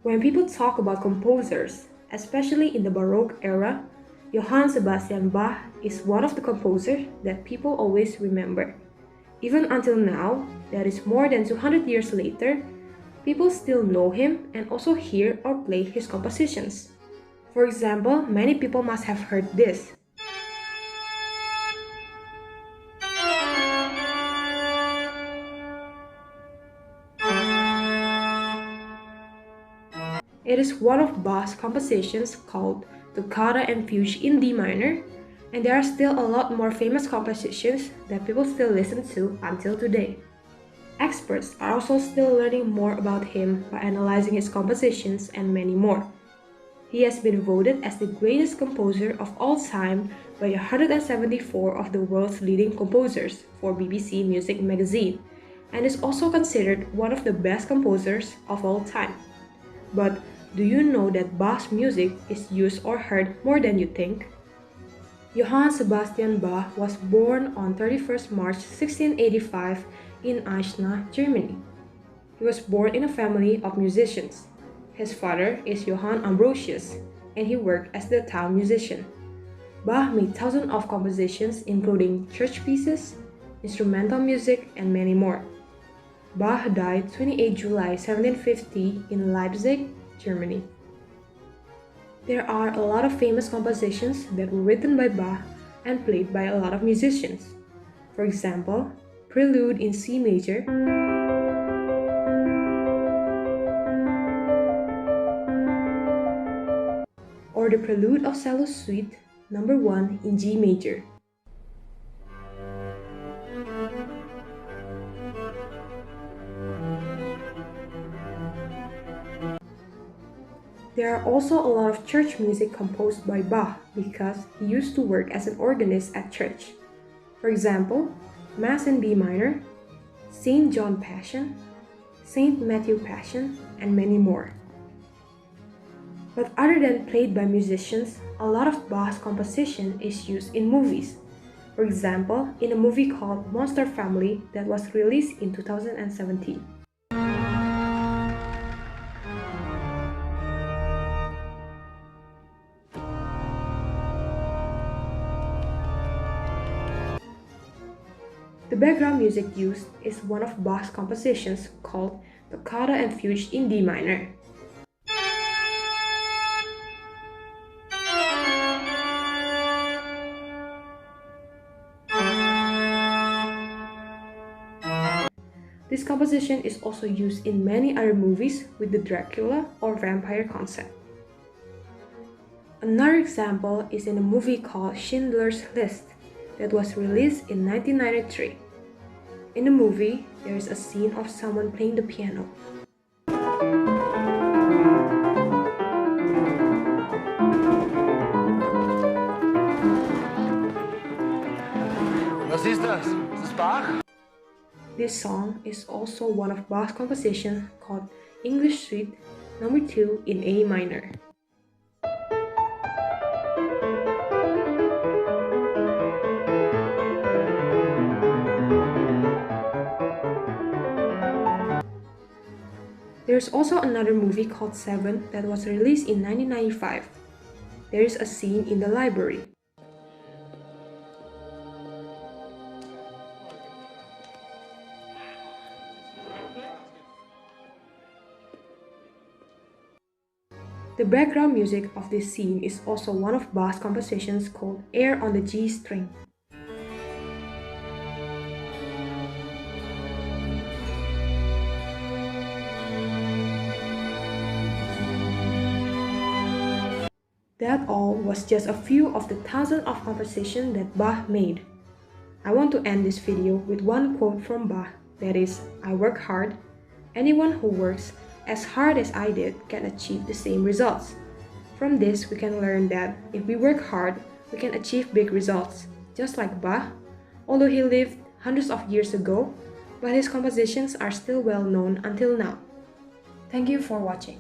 When people talk about composers, especially in the Baroque era, Johann Sebastian Bach is one of the composers that people always remember. Even until now, that is more than 200 years later, people still know him and also hear or play his compositions. For example, many people must have heard this. It is one of Bach's compositions called Toccata and Fugue in D minor, and there are still a lot more famous compositions that people still listen to until today. Experts are also still learning more about him by analyzing his compositions and many more. He has been voted as the greatest composer of all time by 174 of the world's leading composers for BBC Music magazine, and is also considered one of the best composers of all time. But do you know that Bach's music is used or heard more than you think? Johann Sebastian Bach was born on 31st March 1685 in Eichstätt, Germany. He was born in a family of musicians. His father is Johann Ambrosius, and he worked as the town musician. Bach made thousands of compositions including church pieces, instrumental music, and many more. Bach died 28 July 1750 in Leipzig, Germany. There are a lot of famous compositions that were written by Bach and played by a lot of musicians. For example, Prelude in C major, or the Prelude of Cello Suite No. 1 in G major. There are also a lot of church music composed by Bach because he used to work as an organist at church. For example, Mass in B minor, St. John Passion, St. Matthew Passion, and many more. But other than played by musicians, a lot of Bach's composition is used in movies. For example, in a movie called Monster Family that was released in 2017. The background music used is one of Bach's compositions called Toccata and Fugue in D minor. This composition is also used in many other movies with the Dracula or vampire concept. Another example is in a movie called Schindler's List that was released in 1993. In the movie, there is a scene of someone playing the piano. Was ist das? Ist das Bach? This song is also one of Bach's compositions called English Suite No. 2 in A minor. There's also another movie called Seven that was released in 1995. There is a scene in the library. The background music of this scene is also one of Bach's compositions called Air on the G string. That all was just a few of the thousands of compositions that Bach made. I want to end this video with one quote from Bach that is, "I work hard. Anyone who works as hard as I did can achieve the same results." From this, we can learn that if we work hard, we can achieve big results. Just like Bach, although he lived hundreds of years ago, but his compositions are still well known until now. Thank you for watching.